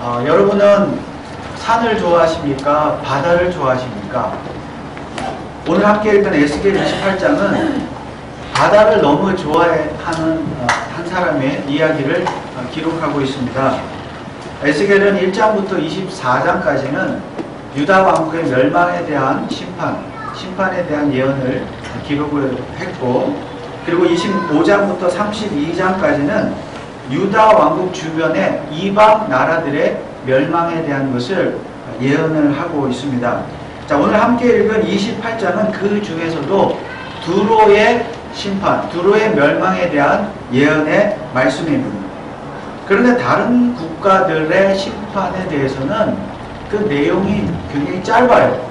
여러분은 산을 좋아하십니까? 바다를 좋아하십니까? 오늘 함께 읽은 에스겔 28장은 바다를 너무 좋아하는 한 사람의 이야기를 기록하고 있습니다. 에스겔은 1장부터 24장까지는 유다 왕국의 멸망에 대한 심판에 대한 예언을 기록을 했고, 그리고 25장부터 32장까지는 유다 왕국 주변의 이방 나라들의 멸망에 대한 것을 예언을 하고 있습니다. 자, 오늘 함께 읽은 28장은 그 중에서도 두로의 심판, 두로의 멸망에 대한 예언의 말씀입니다. 그런데 다른 국가들의 심판에 대해서는 그 내용이 굉장히 짧아요.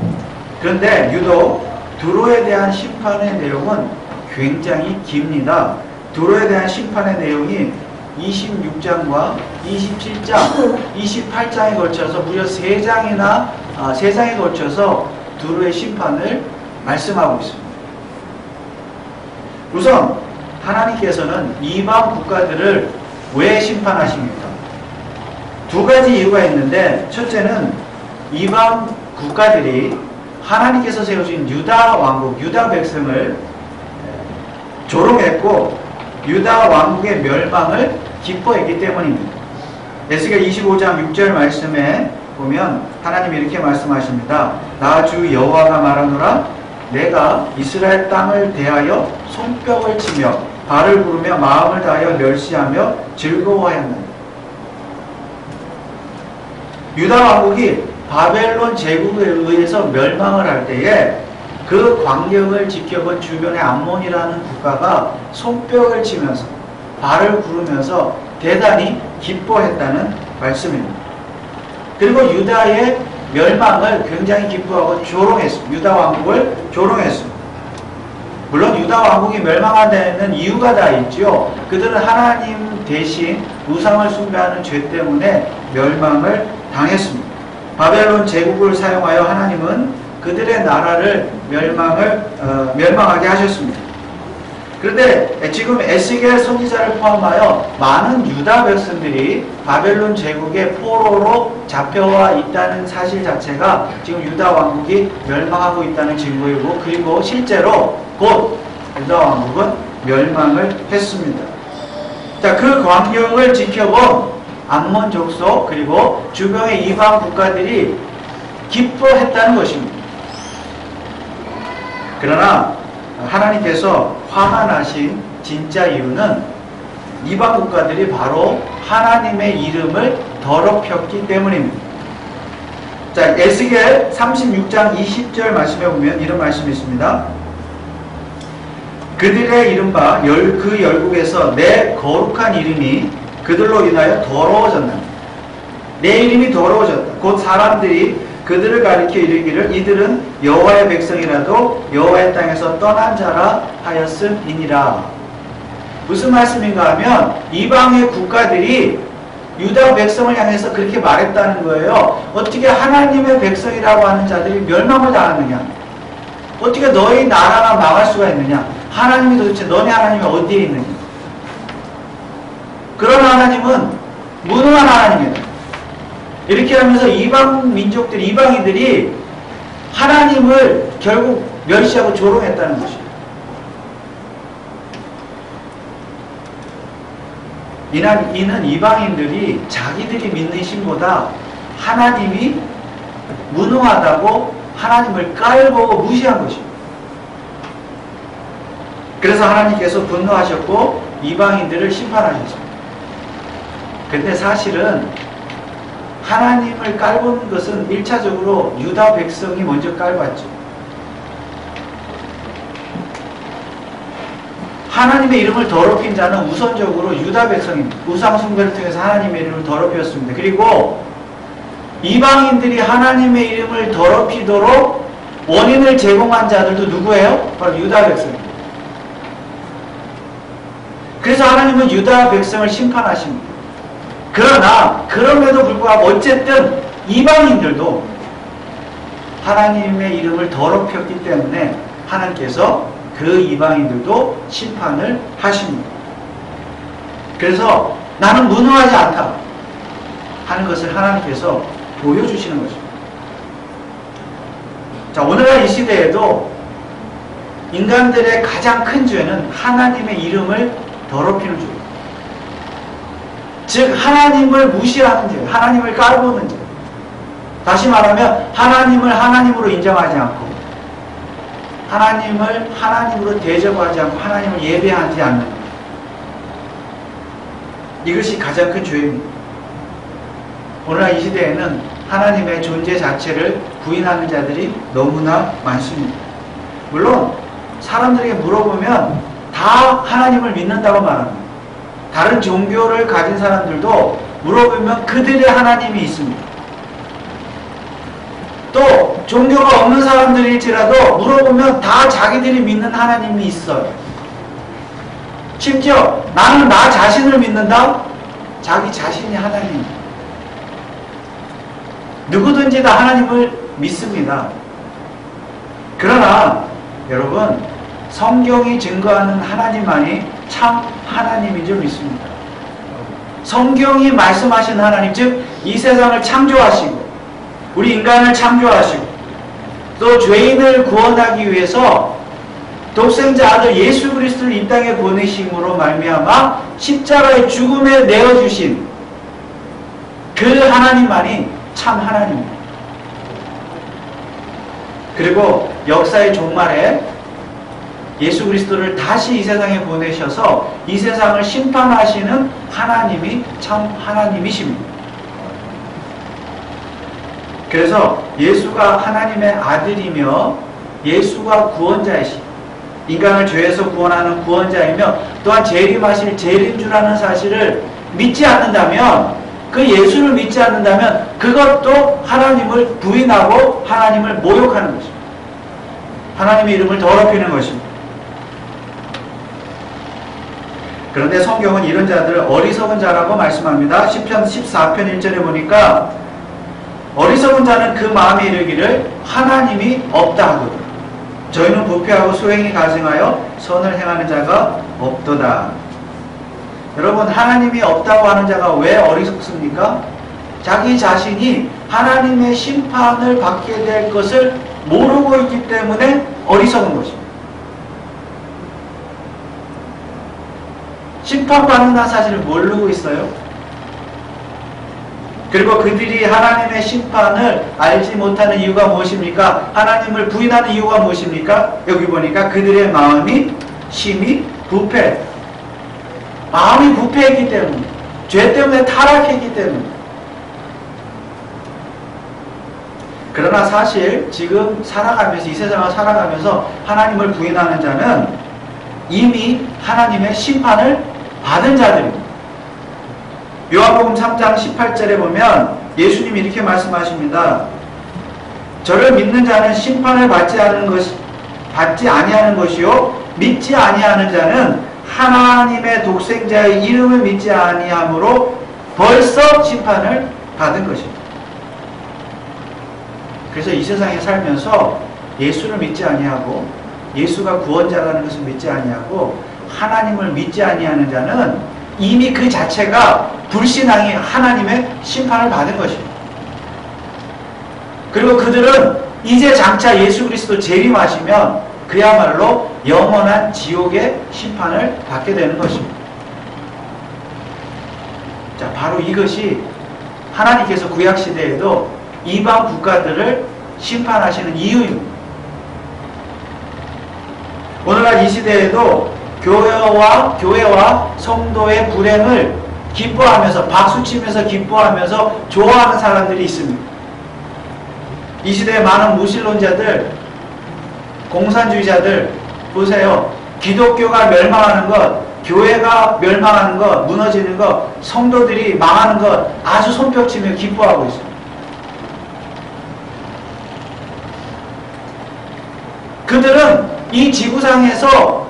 그런데 유독 두로에 대한 심판의 내용은 굉장히 깁니다. 두로에 대한 심판의 내용이 26장과 27장, 28장에 걸쳐서 무려 3장에 걸쳐서 두로의 심판을 말씀하고 있습니다. 우선 하나님께서는 이방 국가들을 왜 심판하십니까? 두 가지 이유가 있는데, 첫째는 이방 국가들이 하나님께서 세우신 유다 왕국, 유다 백성을 조롱했고 유다 왕국의 멸망을 기뻐했기 때문입니다. 에스겔 25장 6절 말씀에 보면 하나님이 이렇게 말씀하십니다. 나 주 여호와가 말하노라, 내가 이스라엘 땅을 대하여 손뼉을 치며 발을 부르며 마음을 다하여 멸시하며 즐거워하였느니라. 유다 왕국이 바벨론 제국에 의해서 멸망을 할 때에 그 광경을 지켜본 주변의 암몬이라는 국가가 손뼉을 치면서 발을 구르면서 대단히 기뻐했다는 말씀입니다. 그리고 유다의 멸망을 굉장히 기뻐하고 조롱했습니다. 유다 왕국을 조롱했습니다. 물론 유다 왕국이 멸망한 데에는 이유가 다 있죠. 그들은 하나님 대신 우상을 숭배하는 죄 때문에 멸망을 당했습니다. 바벨론 제국을 사용하여 하나님은 그들의 나라를 멸망하게 하셨습니다. 그런데 지금 에스겔 선지자를 포함하여 많은 유다 백성들이 바벨론 제국의 포로로 잡혀와 있다는 사실 자체가 지금 유다 왕국이 멸망하고 있다는 증거이고, 그리고 실제로 곧 유다 왕국은 멸망을 했습니다. 자, 그 광경을 지켜본 암몬 족속 그리고 주변의 이방 국가들이 기뻐했다는 것입니다. 그러나 하나님께서 화가 나신 진짜 이유는 이방 국가들이 바로 하나님의 이름을 더럽혔기 때문입니다. 자, 에스겔 36장 20절 말씀에 보면 이런 말씀이 있습니다. 그들의 이른바 그 열국에서 내 거룩한 이름이 그들로 인하여 더러워졌다. 내 이름이 더러워졌다. 곧 사람들이 그들을 가리켜 이르기를 이들은 여호와의 백성이라도 여호와의 땅에서 떠난 자라 하였음이니라. 무슨 말씀인가 하면 이방의 국가들이 유다 백성을 향해서 그렇게 말했다는 거예요. 어떻게 하나님의 백성이라고 하는 자들이 멸망을 당하느냐? 어떻게 너희 나라가 망할 수가 있느냐? 하나님이 도대체 너네 하나님이 어디에 있느냐? 그런 하나님은 무능한 하나님이다. 이렇게 하면서 이방 민족들이, 이방인들이 하나님을 결국 멸시하고 조롱했다는 것이에요. 이는 이방인들이 자기들이 믿는 신보다 하나님이 무능하다고 하나님을 깔보고 무시한 것입니다. 그래서 하나님께서 분노하셨고 이방인들을 심판하셨습니다. 근데 사실은 하나님을 깔본 것은 1차적으로 유다 백성이 먼저 깔봤죠. 하나님의 이름을 더럽힌 자는 우선적으로 유다 백성입니다. 우상 숭배를 통해서 하나님의 이름을 더럽혔습니다. 그리고 이방인들이 하나님의 이름을 더럽히도록 원인을 제공한 자들도 누구예요? 바로 유다 백성입니다. 그래서 하나님은 유다 백성을 심판하십니다. 그러나 그럼에도 불구하고 어쨌든 이방인들도 하나님의 이름을 더럽혔기 때문에 하나님께서 그 이방인들도 심판을 하십니다. 그래서 나는 무능하지 않다. 하는 것을 하나님께서 보여주시는 것입니다. 자, 오늘날 이 시대에도 인간들의 가장 큰 죄는 하나님의 이름을 더럽히는 죄. 즉 하나님을 무시하는 죄, 하나님을 깔보는 죄. 다시 말하면 하나님을 하나님으로 인정하지 않고 하나님을 하나님으로 대접하지 않고 하나님을 예배하지 않는 것. 이것이 가장 큰 죄입니다. 오늘날 이 시대에는 하나님의 존재 자체를 부인하는 자들이 너무나 많습니다. 물론 사람들에게 물어보면 다 하나님을 믿는다고 말합니다. 다른 종교를 가진 사람들도 물어보면 그들의 하나님이 있습니다. 또 종교가 없는 사람들일지라도 물어보면 다 자기들이 믿는 하나님이 있어요. 심지어 나는 나 자신을 믿는다? 자기 자신이 하나님입니다. 누구든지 다 하나님을 믿습니다. 그러나 여러분, 성경이 증거하는 하나님만이 참 하나님인 줄 믿습니다. 성경이 말씀하신 하나님, 즉 이 세상을 창조하시고 우리 인간을 창조하시고 또 죄인을 구원하기 위해서 독생자 아들 예수 그리스도를 이 땅에 보내심으로 말미암아 십자가의 죽음에 내어주신 그 하나님만이 참 하나님입니다. 그리고 역사의 종말에 예수 그리스도를 다시 이 세상에 보내셔서 이 세상을 심판하시는 하나님이 참 하나님이십니다. 그래서 예수가 하나님의 아들이며 예수가 구원자이시고 인간을 죄에서 구원하는 구원자이며 또한 재림하실 재림주라는 사실을 믿지 않는다면, 그 예수를 믿지 않는다면 그것도 하나님을 부인하고 하나님을 모욕하는 것입니다. 하나님의 이름을 더럽히는 것입니다. 그런데 성경은 이런 자들을 어리석은 자라고 말씀합니다. 시편 14편 1절에 보니까 어리석은 자는 그 마음에 이르기를 하나님이 없다 하거든. 저희는 부패하고 수행이 가증하여 선을 행하는 자가 없도다. 여러분, 하나님이 없다고 하는 자가 왜 어리석습니까? 자기 자신이 하나님의 심판을 받게 될 것을 모르고 있기 때문에 어리석은 것입니다. 심판받는다는 사실을 모르고 있어요. 그리고 그들이 하나님의 심판을 알지 못하는 이유가 무엇입니까? 하나님을 부인하는 이유가 무엇입니까? 여기 보니까 그들의 마음이 심히 부패. 마음이 부패했기 때문에, 죄 때문에 타락했기 때문에. 그러나 사실 지금 살아가면서, 이 세상을 살아가면서 하나님을 부인하는 자는 이미 하나님의 심판을 받은 자들입니다. 요한복음 3장 18절에 보면 예수님이 이렇게 말씀하십니다. 저를 믿는 자는 심판을 받지 아니하는 것이요 믿지 아니하는 자는 하나님의 독생자의 이름을 믿지 아니함으로 벌써 심판을 받은 것입니다. 그래서 이 세상에 살면서 예수를 믿지 아니하고 예수가 구원자라는 것을 믿지 아니하고 하나님을 믿지 아니하는 자는 이미 그 자체가 불신앙이 하나님의 심판을 받은 것입니다. 그리고 그들은 이제 장차 예수 그리스도 재림하시면 그야말로 영원한 지옥의 심판을 받게 되는 것입니다. 자, 바로 이것이 하나님께서 구약시대에도 이방 국가들을 심판하시는 이유입니다. 오늘날 이 시대에도 교회와 성도의 불행을 기뻐하면서 박수치면서 기뻐하면서 좋아하는 사람들이 있습니다. 이 시대의 많은 무신론자들, 공산주의자들 보세요. 기독교가 멸망하는 것, 교회가 멸망하는 것, 무너지는 것, 성도들이 망하는 것 아주 손뼉치며 기뻐하고 있습니다. 그들은 이 지구상에서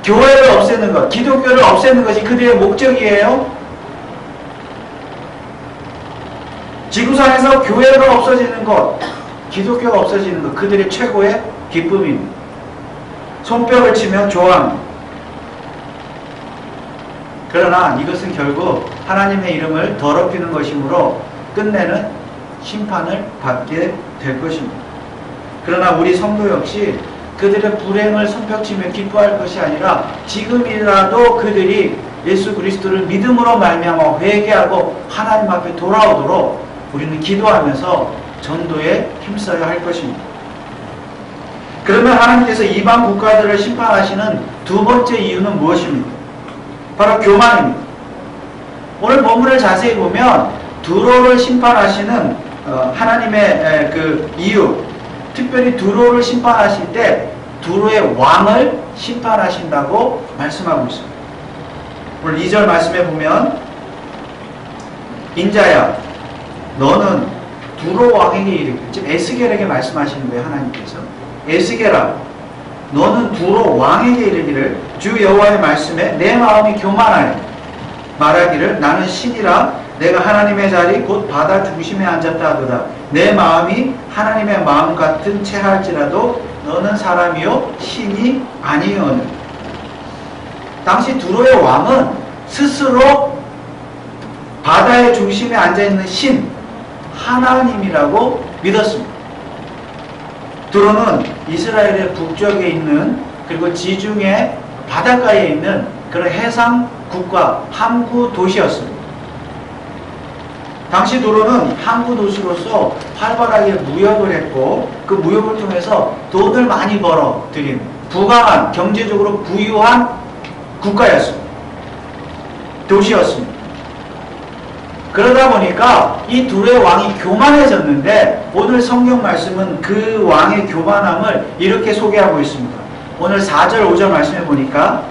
교회를 없애는 것, 기독교를 없애는 것이 그들의 목적이에요. 지구상에서 교회가 없어지는 것, 기독교가 없어지는 것, 그들의 최고의 기쁨입니다. 손뼉을 치며 좋아합니다. 그러나 이것은 결국 하나님의 이름을 더럽히는 것이므로 끝내는 심판을 받게 될 것입니다. 그러나 우리 성도 역시 그들의 불행을 손뼉치며 기뻐할 것이 아니라 지금이라도 그들이 예수 그리스도를 믿음으로 말미암아 회개하고 하나님 앞에 돌아오도록 우리는 기도하면서 전도에 힘써야 할 것입니다. 그러면 하나님께서 이방 국가들을 심판하시는 두 번째 이유는 무엇입니까? 바로 교만입니다. 오늘 본문을 자세히 보면 두로를 심판하시는 하나님의 그 이유, 특별히 두로를 심판하실 때 두로의 왕을 심판하신다고 말씀하고 있습니다. 오늘 2절 말씀에 보면 인자야 너는 두로 왕에게 이르기를, 지금 에스겔에게 말씀하시는 거예요. 하나님께서 에스겔아 너는 두로 왕에게 이르기를 주 여호와의 말씀에 내 마음이 교만하여 말하기를 나는 신이라 내가 하나님의 자리 곧 바다 중심에 앉았다 하도다. 내 마음이 하나님의 마음 같은 체할지라도 너는 사람이요 신이 아니오는. 당시 두로의 왕은 스스로 바다의 중심에 앉아있는 신 하나님이라고 믿었습니다. 두로는 이스라엘의 북쪽에 있는 그리고 지중해 바닷가에 있는 그런 해상 국가 항구 도시였습니다. 당시 두로는 항구 도시로서 활발하게 무역을 했고 그 무역을 통해서 돈을 많이 벌어들인 부강한 경제적으로 부유한 국가였습니다. 도시였습니다. 그러다 보니까 이 두로의 왕이 교만해졌는데 오늘 성경 말씀은 그 왕의 교만함을 이렇게 소개하고 있습니다. 오늘 4절 5절 말씀해 보니까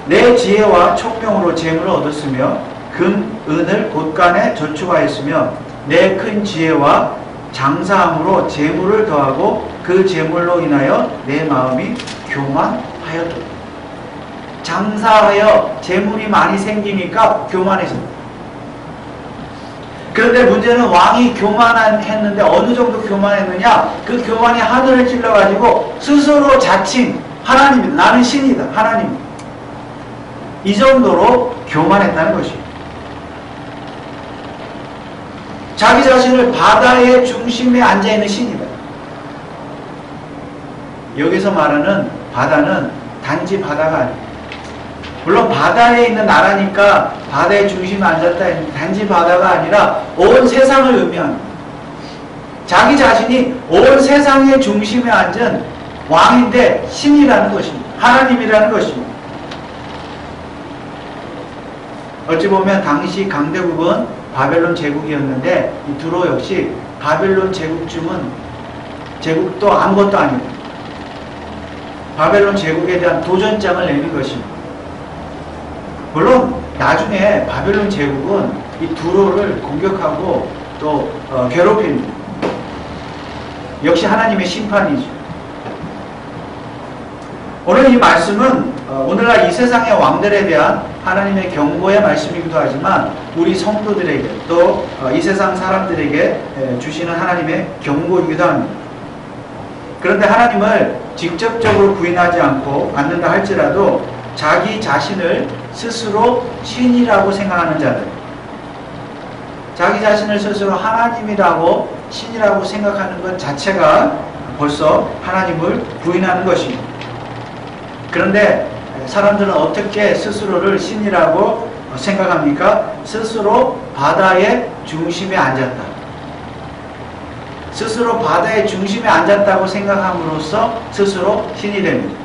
내 지혜와 총명으로 재물을 얻었으며 금, 은을 곳간에 저축하였으며 내 큰 지혜와 장사함으로 재물을 더하고 그 재물로 인하여 내 마음이 교만하였도다. 장사하여 재물이 많이 생기니까 교만해졌다. 그런데 문제는 왕이 교만했는데 어느 정도 교만했느냐? 그 교만이 하늘을 찔러가지고 스스로 자칭 하나님이다. 나는 신이다. 하나님. 이 정도로 교만했다는 것입니다. 자기 자신을 바다의 중심에 앉아있는 신이다. 여기서 말하는 바다는 단지 바다가 아닙니다. 물론 바다에 있는 나라니까 바다의 중심에 앉았다 했는데 단지 바다가 아니라 온 세상을 의미합니다. 자기 자신이 온 세상의 중심에 앉은 왕인데 신이라는 것입니다. 하나님이라는 것입니다. 어찌 보면 당시 강대국은 바벨론 제국이었는데 이 두로 역시 바벨론 제국도 아무것도 아닙니다. 바벨론 제국에 대한 도전장을 내는 것입니다. 물론 나중에 바벨론 제국은 이 두로를 공격하고 또 괴롭힙니다. 역시 하나님의 심판이죠. 오늘 이 말씀은 오늘날 이 세상의 왕들에 대한 하나님의 경고의 말씀이기도 하지만 우리 성도들에게 또 이 세상 사람들에게 주시는 하나님의 경고이기도 합니다. 그런데 하나님을 직접적으로 부인하지 않는다 할지라도 자기 자신을 스스로 신이라고 생각하는 자들, 자기 자신을 스스로 하나님이라고 신이라고 생각하는 것 자체가 벌써 하나님을 부인하는 것입니다. 그런데 사람들은 어떻게 스스로를 신이라고 생각합니까? 스스로 바다의 중심에 앉았다. 스스로 바다의 중심에 앉았다고 생각함으로써 스스로 신이 됩니다.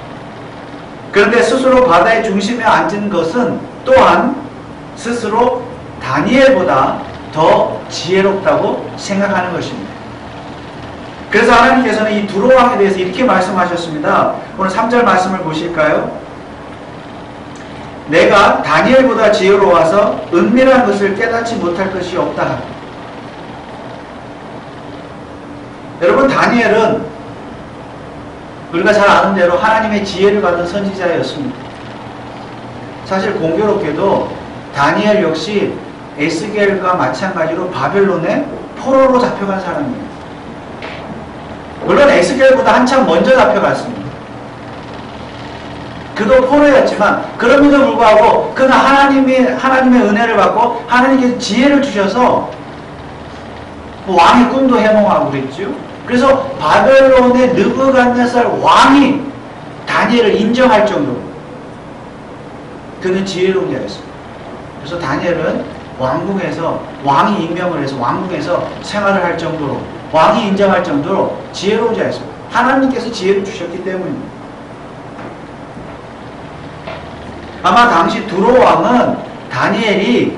그런데 스스로 바다의 중심에 앉은 것은 또한 스스로 다니엘보다 더 지혜롭다고 생각하는 것입니다. 그래서 하나님께서는 이 두로 왕에 대해서 이렇게 말씀하셨습니다. 오늘 3절 말씀을 보실까요? 내가 다니엘보다 지혜로워서 은밀한 것을 깨닫지 못할 것이 없다. 여러분, 다니엘은 우리가 잘 아는 대로 하나님의 지혜를 받은 선지자였습니다. 사실 공교롭게도 다니엘 역시 에스겔과 마찬가지로 바벨론의 포로로 잡혀간 사람이에요. 물론 에스겔보다 한참 먼저 잡혀갔습니다. 그도 포로였지만 그럼에도 불구하고 그는 하나님의 은혜를 받고 하나님께서 지혜를 주셔서 왕의 꿈도 해몽하고 그랬죠. 그래서 바벨론의 느부갓네살 왕이 다니엘을 인정할 정도로 그는 지혜로운 자였습니다. 그래서 다니엘은 왕궁에서 왕이 임명을 해서 왕궁에서 생활을 할 정도로 왕이 인정할 정도로 지혜로운 자였습니다. 하나님께서 지혜를 주셨기 때문입니다. 아마 당시 두로 왕은 다니엘이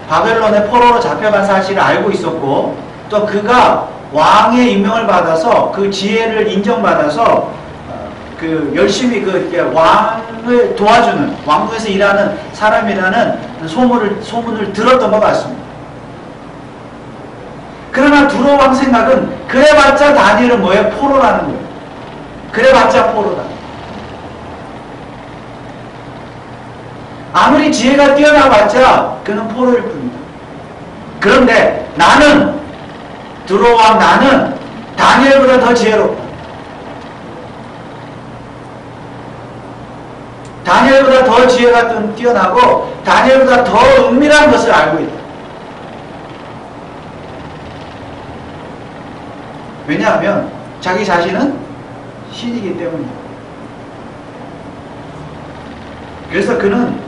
바벨론의 포로로 잡혀간 사실을 알고 있었고 또 그가 왕의 임명을 받아서 그 지혜를 인정받아서 그 열심히 왕을 도와주는 왕궁에서 일하는 사람이라는 소문을 들었던 것 같습니다. 그러나 두로 왕 생각은 그래봤자 다니엘은 뭐예요? 포로라는 거예요. 그래봤자 포로다. 아무리 지혜가 뛰어나봤자 그는 포로일 뿐이다. 그런데 나는 두로 왕 나는 다니엘보다 더 지혜롭다. 다니엘보다 더 지혜가 뛰어나고 다니엘보다 더 은밀한 것을 알고 있다. 왜냐하면 자기 자신은 신이기 때문이다. 그래서 그는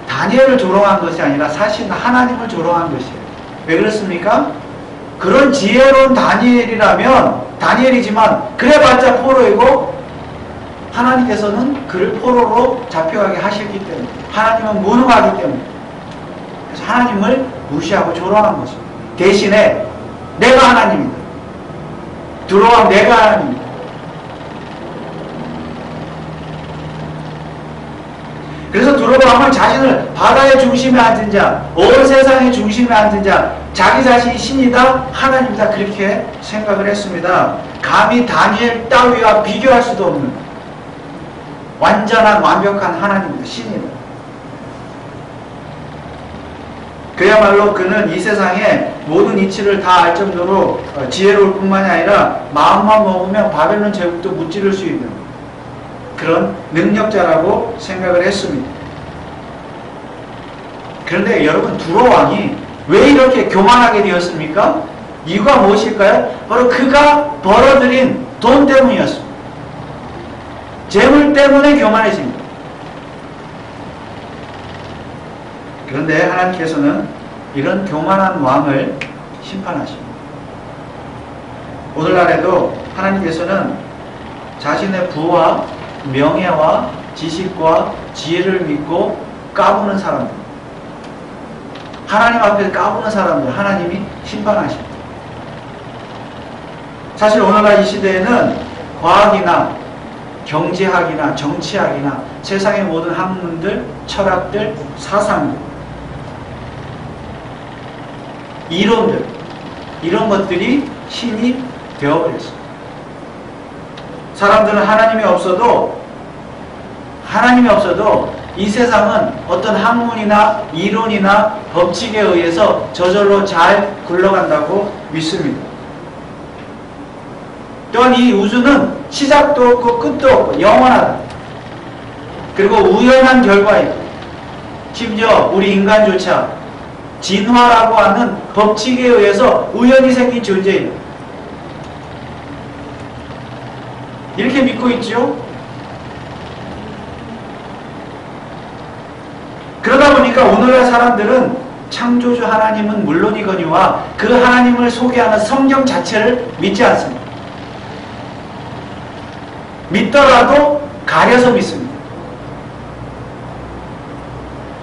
다니엘을 조롱한 것이 아니라 사실 하나님을 조롱한 것이에요. 왜 그렇습니까? 그런 지혜로운 다니엘이지만 그래봤자 포로이고 하나님께서는 그를 포로로 잡혀가게 하셨기 때문에 하나님은 무능하기 때문에 그래서 하나님을 무시하고 조롱한 것입니다. 대신에 내가 하나님이다. 두로왕 내가 하나님이다. 그래서 두로왕은 자신을 바다의 중심에 앉은 자, 온 세상의 중심에 앉은 자, 자기 자신이 신이다, 하나님이다 그렇게 생각을 했습니다. 감히 다니엘 따위와 비교할 수도 없는 완전한 완벽한 하나님이다. 신이다. 그야말로 그는 이 세상의 모든 이치를 다 알 정도로 지혜로울 뿐만이 아니라 마음만 먹으면 바벨론 제국도 무찌를 수 있는 그런 능력자라고 생각을 했습니다. 그런데 여러분 두로 왕이 왜 이렇게 교만하게 되었습니까? 이유가 무엇일까요? 바로 그가 벌어들인 돈 때문이었습니다. 재물 때문에 교만해집니다. 그런데 하나님께서는 이런 교만한 왕을 심판하십니다. 오늘날에도 하나님께서는 자신의 부와 명예와 지식과 지혜를 믿고 까부는 사람들, 하나님 앞에 까부는 사람들 하나님이 심판하십니다. 사실 오늘날 이 시대에는 과학이나 경제학이나 정치학이나 세상의 모든 학문들, 철학들, 사상들, 이론들, 이런 것들이 신이 되어버렸습니다. 사람들은 하나님이 없어도 이 세상은 어떤 학문이나 이론이나 법칙에 의해서 저절로 잘 굴러간다고 믿습니다. 또한 이 우주는 시작도 없고 끝도 없고 영원하다. 그리고 우연한 결과이다. 심지어 우리 인간조차 진화라고 하는 법칙에 의해서 우연히 생긴 존재이다. 이렇게 믿고 있죠. 그러다 보니까 오늘날 사람들은 창조주 하나님은 물론이거니와 그 하나님을 소개하는 성경 자체를 믿지 않습니다. 믿더라도 가려서 믿습니다.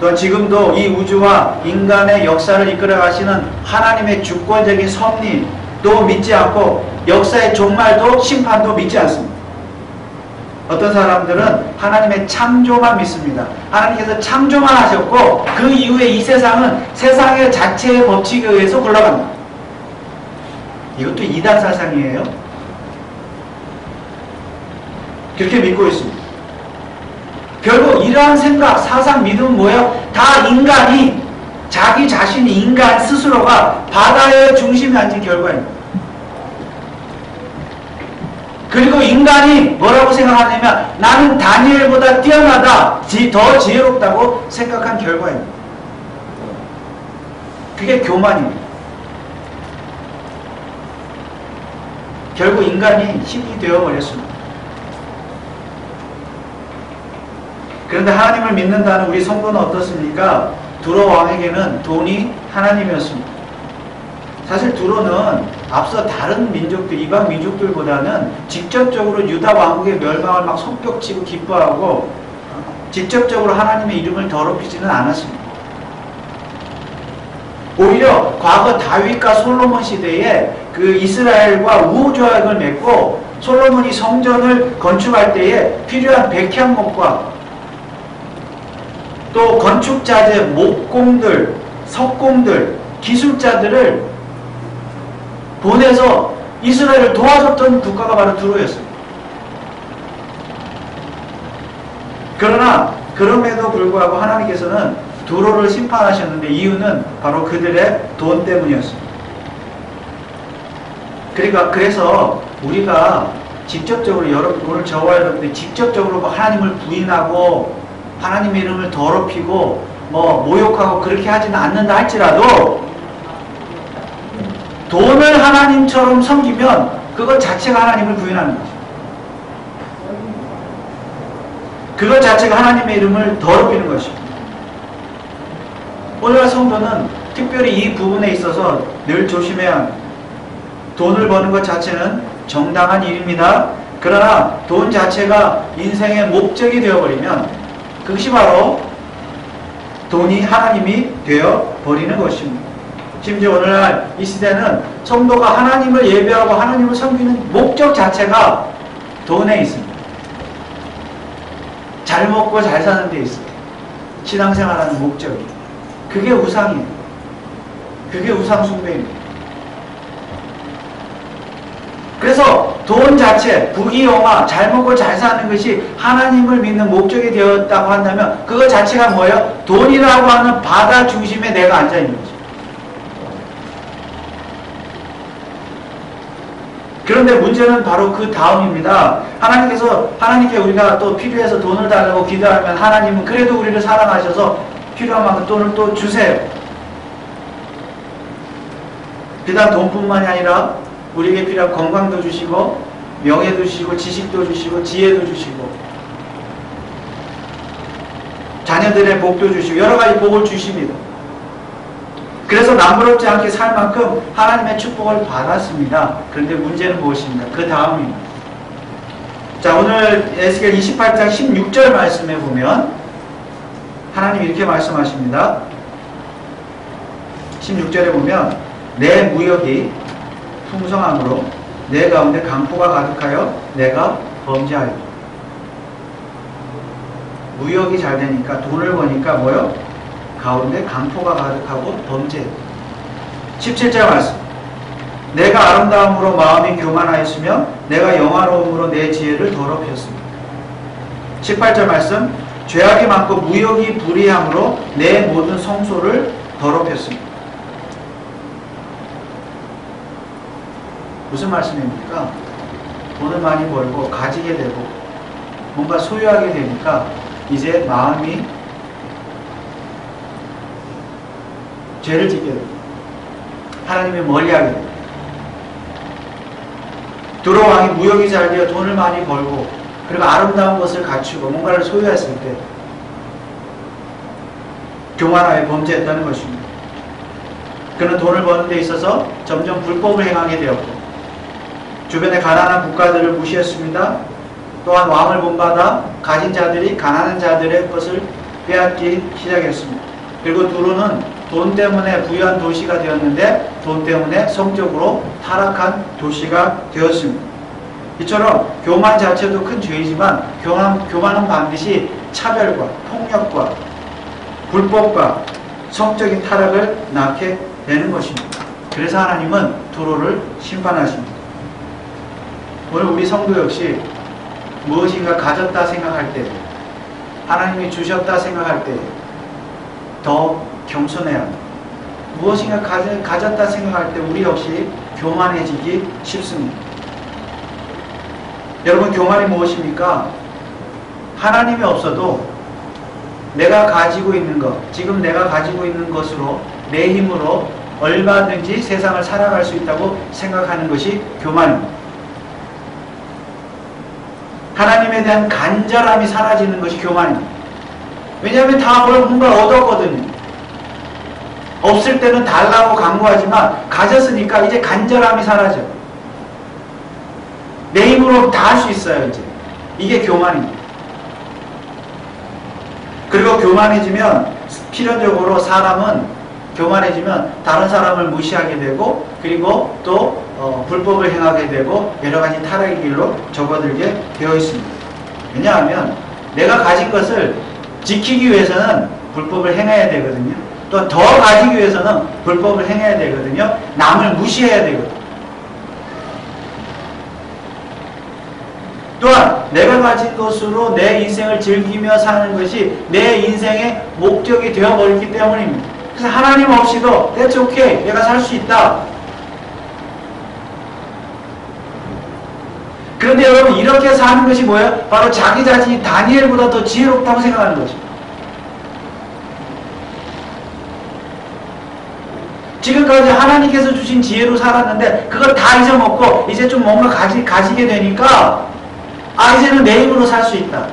또 지금도 이 우주와 인간의 역사를 이끌어 가시는 하나님의 주권적인 섭리도 믿지 않고 역사의 종말도 심판도 믿지 않습니다. 어떤 사람들은 하나님의 창조만 믿습니다. 하나님께서 창조만 하셨고 그 이후에 이 세상은 세상의 자체의 법칙에 의해서 굴러갑니다. 이것도 이단 사상이에요. 그렇게 믿고 있습니다. 결국 이러한 생각, 사상, 믿음은 뭐예요? 다 인간이 자기 자신이 인간 스스로가 바다의 중심에 앉은 결과입니다. 그리고 인간이 뭐라고 생각하냐면 나는 다니엘보다 뛰어나다, 더 지혜롭다고 생각한 결과입니다. 그게 교만입니다. 결국 인간이 신이 되어버렸습니다. 그런데 하나님을 믿는다는 우리 성도는 어떻습니까? 두로 왕에게는 돈이 하나님이었습니다. 사실 두로는 앞서 다른 민족들, 이방 민족들보다는 직접적으로 유다 왕국의 멸망을 막 손뼉치고 기뻐하고 직접적으로 하나님의 이름을 더럽히지는 않았습니다. 오히려 과거 다윗과 솔로몬 시대에 그 이스라엘과 우호조약을 맺고 솔로몬이 성전을 건축할 때에 필요한 백향목과 또 건축자재, 목공들, 석공들, 기술자들을 보내서 이스라엘을 도와줬던 국가가 바로 두로였습니다. 그러나 그럼에도 불구하고 하나님께서는 두로를 심판하셨는데 이유는 바로 그들의 돈 때문이었습니다. 그러니까 그래서 우리가 직접적으로 오늘 저와 여러분들이 직접적으로 하나님을 부인하고 하나님의 이름을 더럽히고 모욕하고 그렇게 하지는 않는다 할지라도 돈을 하나님처럼 섬기면 그것 자체가 하나님을 부인하는 거죠. 그것 자체가 하나님의 이름을 더럽히는 것입니다. 오늘날 성도는 특별히 이 부분에 있어서 늘 조심해야 합니다. 돈을 버는 것 자체는 정당한 일입니다. 그러나 돈 자체가 인생의 목적이 되어버리면 그것이 바로 돈이 하나님이 되어버리는 것입니다. 심지어 오늘날 이 시대는 성도가 하나님을 예배하고 하나님을 섬기는 목적 자체가 돈에 있습니다. 잘 먹고 잘 사는 데 있어요. 신앙생활하는 목적이. 그게 우상이에요. 그게 우상 숭배입니다. 그래서 돈 자체, 부귀영화, 잘 먹고 잘 사는 것이 하나님을 믿는 목적이 되었다고 한다면 그것 자체가 뭐예요? 돈이라고 하는 바다 중심에 내가 앉아있는 거죠. 그런데 문제는 바로 그 다음입니다. 하나님께 우리가 또 필요해서 돈을 달라고 기도하면 하나님은 그래도 우리를 사랑하셔서 필요한 만큼 돈을 또 주세요. 비단 돈뿐만이 아니라 우리에게 필요한 건강도 주시고 명예도 주시고 지식도 주시고 지혜도 주시고 자녀들의 복도 주시고 여러 가지 복을 주십니다. 그래서 남부럽지 않게 살 만큼 하나님의 축복을 받았습니다. 그런데 문제는 무엇입니까? 그 다음입니다. 자, 오늘 에스겔 28장 16절 말씀에 보면 하나님 이렇게 말씀하십니다. 16절에 보면 내 무역이 풍성함으로 내 가운데 강포가 가득하여 내가 범죄하여. 무역이 잘 되니까 돈을 버니까 뭐요? 가운데 강포가 가득하고 범죄. 17절 말씀. 내가 아름다움으로 마음이 교만하였으며 내가 영화로움으로 내 지혜를 더럽혔습니다. 18절 말씀. 죄악이 많고 무역이 불의함으로 내 모든 성소를 더럽혔습니다. 무슨 말씀입니까? 돈을 많이 벌고 가지게 되고 뭔가 소유하게 되니까 이제 마음이 죄를 짓게 됩니다. 하나님을 멀리하게 됩니다. 두로 왕이 무역이 잘 되어 돈을 많이 벌고 그리고 아름다운 것을 갖추고 뭔가를 소유했을 때 교만하여 범죄했다는 것입니다. 그는 돈을 버는 데 있어서 점점 불법을 행하게 되었고 주변의 가난한 국가들을 무시했습니다. 또한 왕을 본받아 가진 자들이 가난한 자들의 것을 빼앗기 시작했습니다. 그리고 두로는 돈 때문에 부유한 도시가 되었는데 돈 때문에 성적으로 타락한 도시가 되었습니다. 이처럼 교만 자체도 큰 죄이지만 교만은 반드시 차별과 폭력과 불법과 성적인 타락을 낳게 되는 것입니다. 그래서 하나님은 두로를 심판하십니다. 오늘 우리 성도 역시 무엇인가 가졌다 생각할 때, 하나님이 주셨다 생각할 때 더 겸손해야 합니다. 무엇인가 가졌다 생각할 때 우리 역시 교만해지기 쉽습니다. 여러분, 교만이 무엇입니까? 하나님이 없어도 내가 가지고 있는 것, 지금 내가 가지고 있는 것으로, 내 힘으로 얼마든지 세상을 살아갈 수 있다고 생각하는 것이 교만입니다. 하나님에 대한 간절함이 사라지는 것이 교만입니다. 왜냐하면 다 뭔가 얻었거든요. 없을 때는 달라고 강구하지만 가졌으니까 이제 간절함이 사라져. 내 힘으로 다 할 수 있어요, 이제. 이게 교만입니다. 그리고 교만해지면 필연적으로 사람은 교만해지면 다른 사람을 무시하게 되고, 그리고 또 불법을 행하게 되고 여러 가지 타락의 길로 접어들게 되어 있습니다. 왜냐하면 내가 가진 것을 지키기 위해서는 불법을 행해야 되거든요. 또 더 가지기 위해서는 불법을 행해야 되거든요. 남을 무시해야 되거든요. 또한 내가 가진 것으로 내 인생을 즐기며 사는 것이 내 인생의 목적이 되어버렸기 때문입니다. 그래서 하나님 없이도 That's okay, 내가 살 수 있다. 그런데 여러분, 이렇게 사는 것이 뭐예요? 바로 자기 자신이 다니엘보다 더 지혜롭다고 생각하는 것입니다. 지금까지 하나님께서 주신 지혜로 살았는데 그걸 다 잊어먹고 이제 좀 뭔가 가지게 되니까 이제는 내 힘으로 살 수 있다.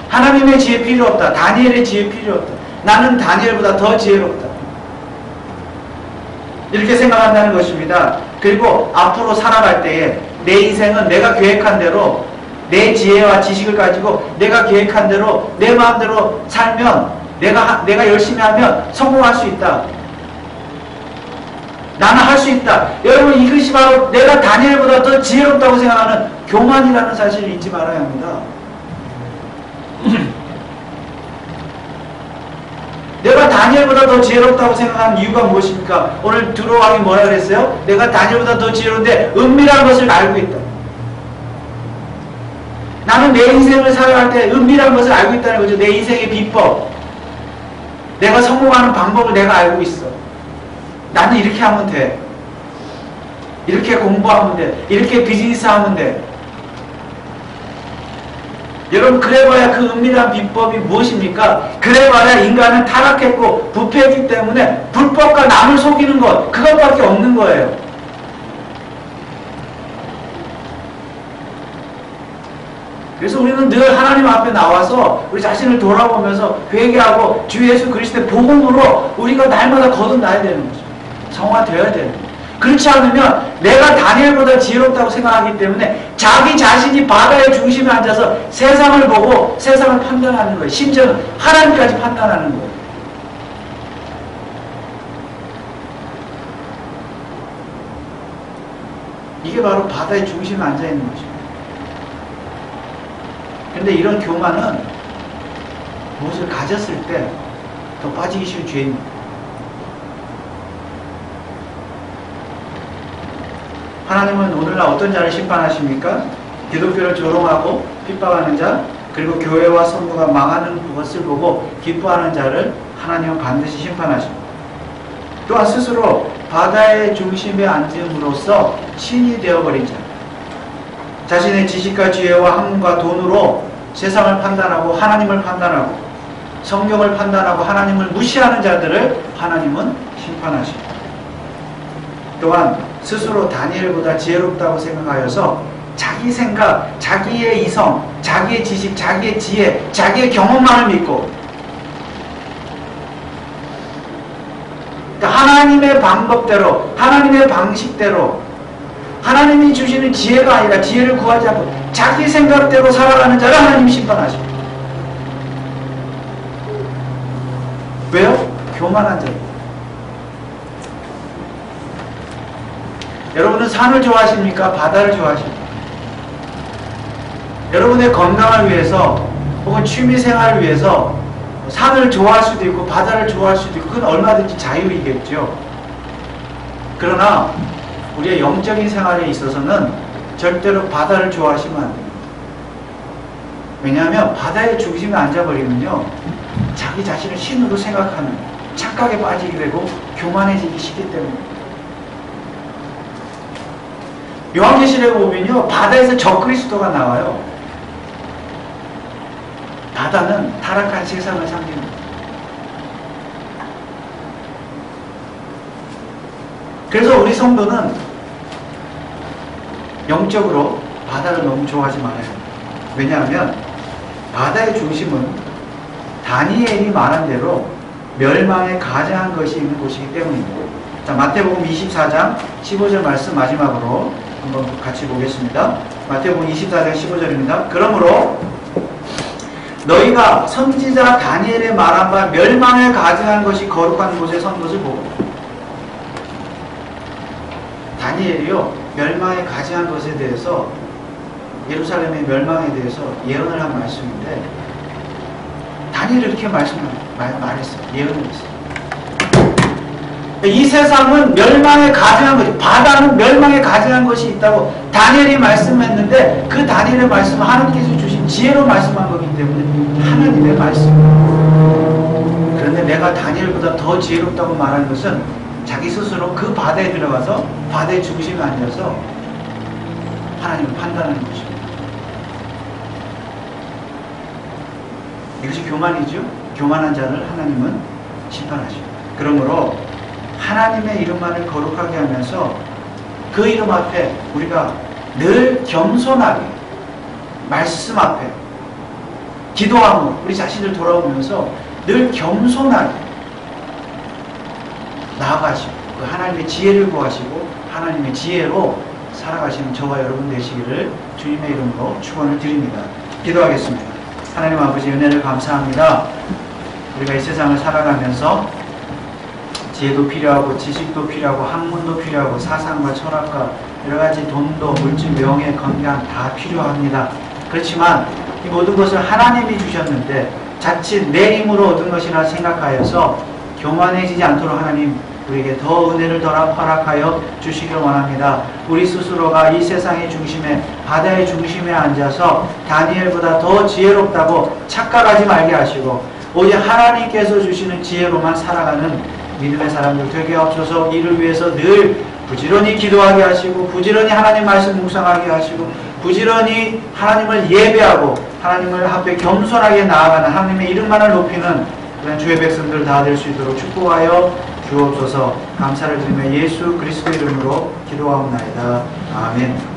하나님의 지혜 필요 없다. 다니엘의 지혜 필요 없다. 나는 다니엘보다 더 지혜롭다. 이렇게 생각한다는 것입니다. 그리고 앞으로 살아갈 때에 내 인생은 내가 계획한 대로 내 지혜와 지식을 가지고 내가 계획한 대로 내 마음대로 살면 내가 열심히 하면 성공할 수 있다. 나는 할 수 있다. 여러분, 이것이 바로 내가 다니엘보다 더 지혜롭다고 생각하는 교만이라는 사실을 잊지 말아야 합니다. 내가 다니엘보다 더 지혜롭다고 생각하는 이유가 무엇입니까? 오늘 두로왕이 뭐라 그랬어요? 내가 다니엘보다 더 지혜로운데 은밀한 것을 알고 있다. 나는 내 인생을 살아갈 때 은밀한 것을 알고 있다는 거죠. 내 인생의 비법. 내가 성공하는 방법을 내가 알고 있어. 나는 이렇게 하면 돼. 이렇게 공부하면 돼. 이렇게 비즈니스 하면 돼. 여러분, 그래봐야 그 은밀한 비법이 무엇입니까? 그래봐야 인간은 타락했고 부패했기 때문에 불법과 남을 속이는 것, 그것밖에 없는 거예요. 그래서 우리는 늘 하나님 앞에 나와서 우리 자신을 돌아보면서 회개하고 주 예수 그리스도의 복음으로 우리가 날마다 거듭나야 되는 거죠. 성화되어야 되는 거죠. 그렇지 않으면 내가 다니엘보다 지혜롭다고 생각하기 때문에 자기 자신이 바다의 중심에 앉아서 세상을 보고 세상을 판단하는 거예요. 심지어는 하나님까지 판단하는 거예요. 이게 바로 바다의 중심에 앉아있는 거죠. 그런데 이런 교만은 무엇을 가졌을 때 더 빠지기 쉬운 죄입니다. 하나님은 오늘날 어떤 자를 심판하십니까? 기독교를 조롱하고 핍박하는 자, 그리고 교회와 성도가 망하는 것을 보고 기뻐하는 자를 하나님은 반드시 심판하십니다. 또한 스스로 바다의 중심에 앉음으로써 신이 되어버린 자, 자신의 지식과 지혜와 학문과 돈으로 세상을 판단하고 하나님을 판단하고 성경을 판단하고 하나님을 무시하는 자들을 하나님은 심판하십니다. 또한 스스로 다니엘보다 지혜롭다고 생각하여서 자기 생각, 자기의 이성, 자기의 지식, 자기의 지혜, 자기의 경험만을 믿고 그러니까 하나님의 방법대로, 하나님의 방식대로 하나님이 주시는 지혜가 아니라 지혜를 구하지 않고 자기 생각대로 살아가는 자를 하나님이 심판하십니다. 왜요? 교만한 자입니다. 여러분은 산을 좋아하십니까? 바다를 좋아하십니까? 여러분의 건강을 위해서 혹은 취미생활을 위해서 산을 좋아할 수도 있고 바다를 좋아할 수도 있고 그건 얼마든지 자유이겠죠. 그러나 우리의 영적인 생활에 있어서는 절대로 바다를 좋아하시면 안 됩니다. 왜냐하면 바다의 중심에 앉아버리면요, 자기 자신을 신으로 생각하는 착각에 빠지게 되고 교만해지기 쉽기 때문입니다. 요한계시록에 보면요, 바다에서 적그리스도가 나와요. 바다는 타락한 세상을 상징합니다. 그래서 우리 성도는 영적으로 바다를 너무 좋아하지 말아요. 왜냐하면 바다의 중심은 다니엘이 말한 대로 멸망에 가장한 것이 있는 곳이기 때문입니다. 자, 마태복음 24장 15절 말씀 마지막으로 한번 같이 보겠습니다. 마태복음 24장 15절입니다. 그러므로 너희가 선지자 다니엘의 말한 바 멸망에 가증한 것이 거룩한 곳에 선 것을 보고. 다니엘이요, 멸망에 가증한 것에 대해서, 예루살렘의 멸망에 대해서 예언을 한 말씀인데, 다니엘이 이렇게 말했어요. 예언을 했어요. 이 세상은 멸망에 가증한 것이, 바다는 멸망에 가증한 것이 있다고 다니엘이 말씀했는데, 그 다니엘의 말씀은 하나님께서 주신 지혜로 말씀한 거기 때문에 하나님의 말씀입니다. 그런데 내가 다니엘보다 더 지혜롭다고 말하는 것은 자기 스스로 그 바다에 들어가서 바다의 중심에 앉아서 하나님을 판단하는 것입니다. 이것이 교만이죠. 교만한 자를 하나님은 심판하십니다. 그러므로 하나님의 이름만을 거룩하게 하면서 그 이름 앞에 우리가 늘 겸손하게 말씀 앞에 기도하며 우리 자신을 돌아오면서 늘 겸손하게 나아가시고 그 하나님의 지혜를 구하시고 하나님의 지혜로 살아가시는 저와 여러분 되시기를 주님의 이름으로 축원을 드립니다. 기도하겠습니다. 하나님 아버지 은혜를 감사합니다. 우리가 이 세상을 살아가면서 지혜도 필요하고 지식도 필요하고 학문도 필요하고 사상과 철학과 여러가지 돈도 물질, 명예, 건강 다 필요합니다. 그렇지만 이 모든 것을 하나님이 주셨는데 자칫 내 힘으로 얻은 것이라 생각하여서 교만해지지 않도록 하나님 우리에게 더 은혜를 더 허락하여 주시길 원합니다. 우리 스스로가 이 세상의 중심에 바다의 중심에 앉아서 다니엘보다 더 지혜롭다고 착각하지 말게 하시고 오직 하나님께서 주시는 지혜로만 살아가는 믿음의 사람들 되게 하옵소서. 이를 위해서 늘 부지런히 기도하게 하시고 부지런히 하나님 말씀 묵상하게 하시고 부지런히 하나님을 예배하고 하나님을 앞에 겸손하게 나아가는 하나님의 이름만을 높이는 그런 주의 백성들 다 될 수 있도록 축복하여 주옵소서. 감사를 드리며 예수 그리스도 이름으로 기도하옵나이다. 아멘.